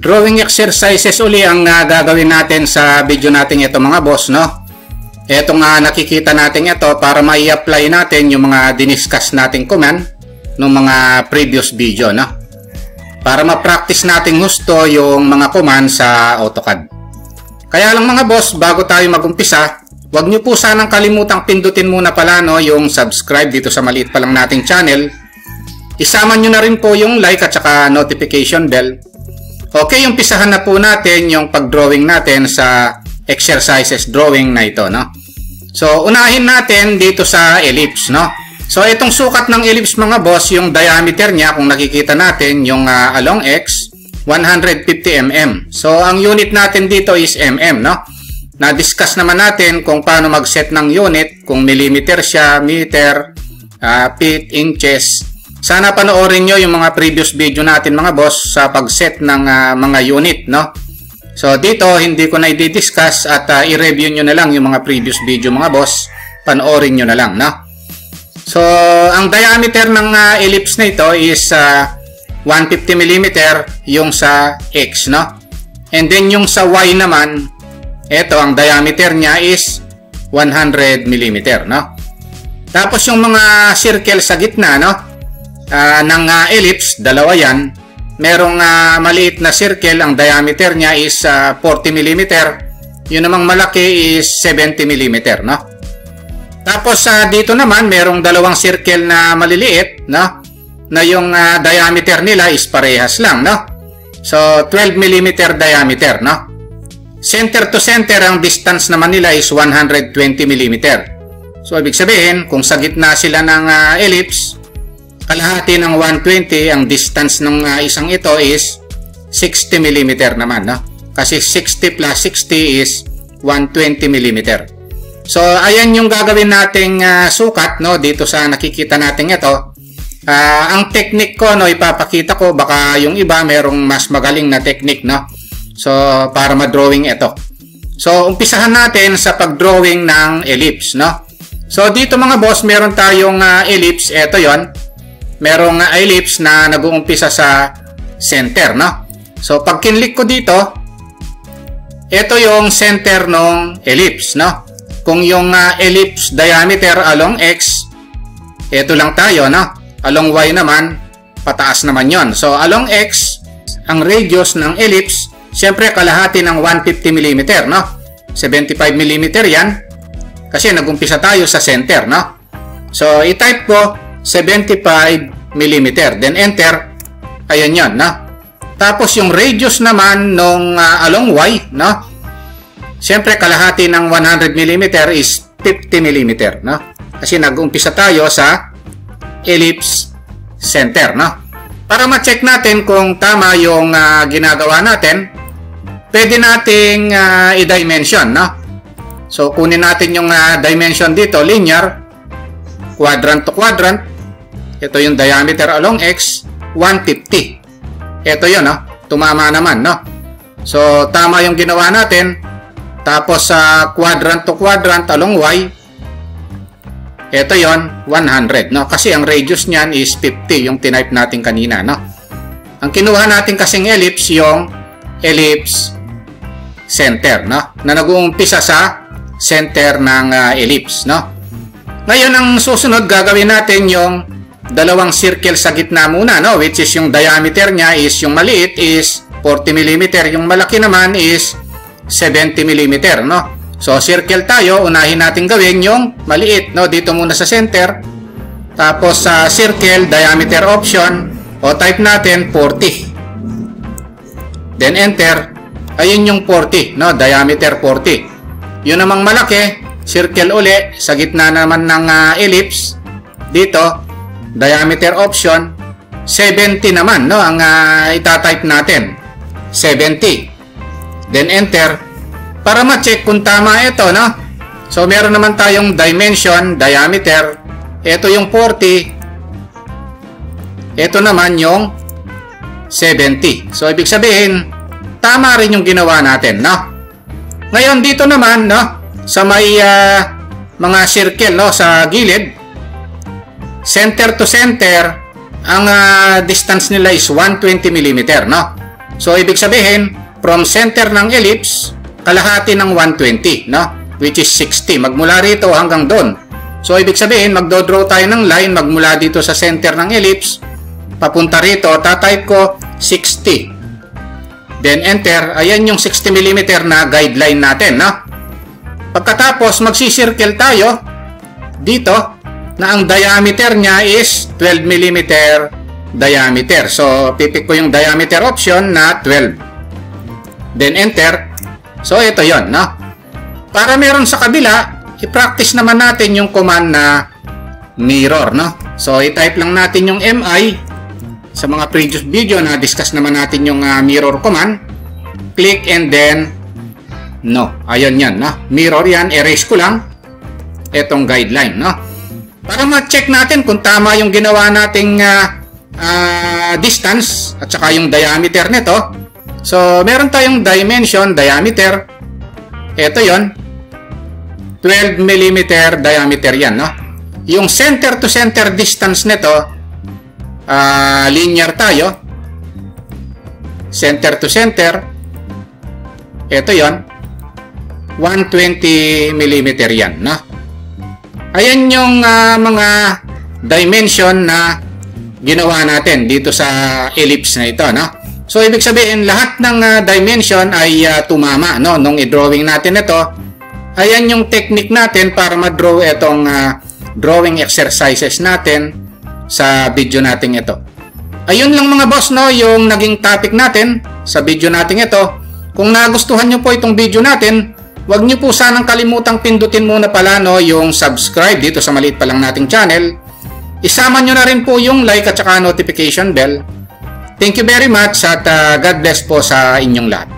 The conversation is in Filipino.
Drawing exercises uli ang gagawin natin sa video natin ito mga boss, no? Ito nga nakikita natin ito para mai-apply natin yung mga diniscuss nating command ng mga previous video, no? Para ma-practice natin gusto yung mga command sa AutoCAD. Kaya lang mga boss, bago tayo mag-umpisa, huwag nyo po sanang kalimutang pindutin muna pala, no, yung subscribe dito sa maliit pa lang nating channel. Isama nyo na rin po yung like at saka notification bell. Okay, umpisahan na po natin yung pag-drawing natin sa exercises drawing na ito, no? So, unahin natin dito sa ellipse, no? So, itong sukat ng ellipse mga boss, yung diameter niya, kung nakikita natin, yung along X, 150 mm. So, ang unit natin dito is mm, no? Na-discuss naman natin kung paano mag-set ng unit, kung millimeter siya, meter, feet, inches. Sana panoorin nyo yung mga previous video natin mga boss sa pag-set ng mga unit, no? So dito hindi ko na i-discuss at i-review nyo na lang yung mga previous video mga boss. Panoorin nyo na lang, no? So ang diameter ng ellipse na ito is 150 mm yung sa X, no? And then yung sa Y naman, ito ang diameter niya is 100 mm, no? Tapos yung mga circle sa gitna, no? Ng ellipse, dalawa yan. Merong maliit na circle, ang diameter niya is 40 mm. Yun namang malaki is 70 mm, no? Tapos dito naman, merong dalawang circle na maliliit, no? Na yung diameter nila is parehas lang, no? So, 12 mm diameter, no? Center to center, ang distance naman nila is 120 mm. So, ibig sabihin, kung sa gitna sila ng ellipse, kalahati ng 120, ang distance ng isang ito is 60 mm naman, no? Kasi 60 plus 60 is 120 mm. So, ayan yung gagawin nating sukat, no? Dito sa nakikita natin ito. Ang technique ko, no, ipapakita ko. Baka yung iba merong mas magaling na technique, no? So, para ma-drawing ito. So, umpisahan natin sa pag-drawing ng ellipse, no? So, dito mga boss, meron tayong ellipse. Ito yon. Merong ellipse na nag-uumpisa sa center, no? So, pag kinlik ko dito, ito yung center ng ellipse, no? Kung yung ellipse diameter along X, ito lang tayo, no? Along Y naman, pataas naman yon. So, along X, ang radius ng ellipse, siyempre kalahati ng 150 mm, no? 75 mm yan, kasi nag-umpisa tayo sa center, no? So, i-type ko 75 mm. Then enter. Ayan yan, no? Tapos yung radius naman nung along Y, no? Siyempre kalahati ng 100 mm is 50 mm, no? Kasi nag-umpisa tayo sa ellipse center, no? Para ma-check natin kung tama yung ginagawa natin, pwede nating i-dimension, no? So kunin natin yung dimension dito, linear, quadrant to quadrant. Ito yung diameter along X, 150. Ito yun, no? Tumama naman, no? So, tama yung ginawa natin. Tapos, sa quadrant to quadrant along Y, ito yon 100, no? Kasi ang radius niyan is 50, yung tinype natin kanina, no? Ang kinuha natin kasing ellipse, yung ellipse center, no? Na nag-uumpisa sa center ng ellipse, no? Ngayon, ang susunod, gagawin natin yung dalawang circle sa gitna muna, no? Which is yung diameter niya is yung maliit is 40 mm, yung malaki naman is 70 mm, no? So, circle tayo, unahin natin gawin yung maliit, no? Dito muna sa center. Tapos sa circle, diameter option, o type natin 40. Then enter. Ayun yung 40, no? Diameter 40. Yun namang malaki, circle uli, sa gitna naman ng ellipse, dito, diameter option 70 naman, no? Ang itatype natin 70. Then enter para ma-check kung tama ito, no? So meron naman tayong dimension, diameter. Ito yung 40. Ito naman yung 70. So ibig sabihin tama rin yung ginawa natin, no? Ngayon dito naman, no, sa may mga circle, no, sa gilid, center to center, ang distance nila is 120 mm, no? So, ibig sabihin, from center ng ellipse, kalahati ng 120, no? Which is 60. Magmula rito hanggang doon. So, ibig sabihin, magdodraw tayo ng line magmula dito sa center ng ellipse, papunta rito, tatype ko 60. Then, enter. Ayan yung 60 mm na guideline natin, no? Pagkatapos, magsisircle tayo dito na ang diameter niya is 12 mm diameter. So, pipik ko yung diameter option na 12. Then, enter. So, ito yon, no? Para meron sa kabila, i-practice naman natin yung command na mirror, no? So, i-type lang natin yung MI. Sa mga previous video na discuss naman natin yung mirror command. Click and then no. Ayun yan, no? Mirror yan. Erase ko lang etong guideline, no? Para ma-check natin kung tama yung ginawa nating distance at saka yung diameter nito. So, meron tayong dimension, diameter. Ito yon, 12 mm diameter yan, no? Yung center to center distance nito, linear tayo. Center to center. Ito yon, 120 mm yan, no? Ayan yung mga dimension na ginawa natin dito sa ellipse na ito, no? So, ibig sabihin, lahat ng dimension ay tumama, no? Nung i-drawing natin ito, ayan yung technique natin para ma-draw itong drawing exercises natin sa video natin ito. Ayun lang mga boss, no? Yung naging topic natin sa video natin ito. Kung nagustuhan nyo po itong video natin, huwag nyo po sanang kalimutang pindutin muna pala, no, yung subscribe dito sa maliit pa lang nating channel. Isama nyo na rin po yung like at saka notification bell. Thank you very much at God bless po sa inyong lahat.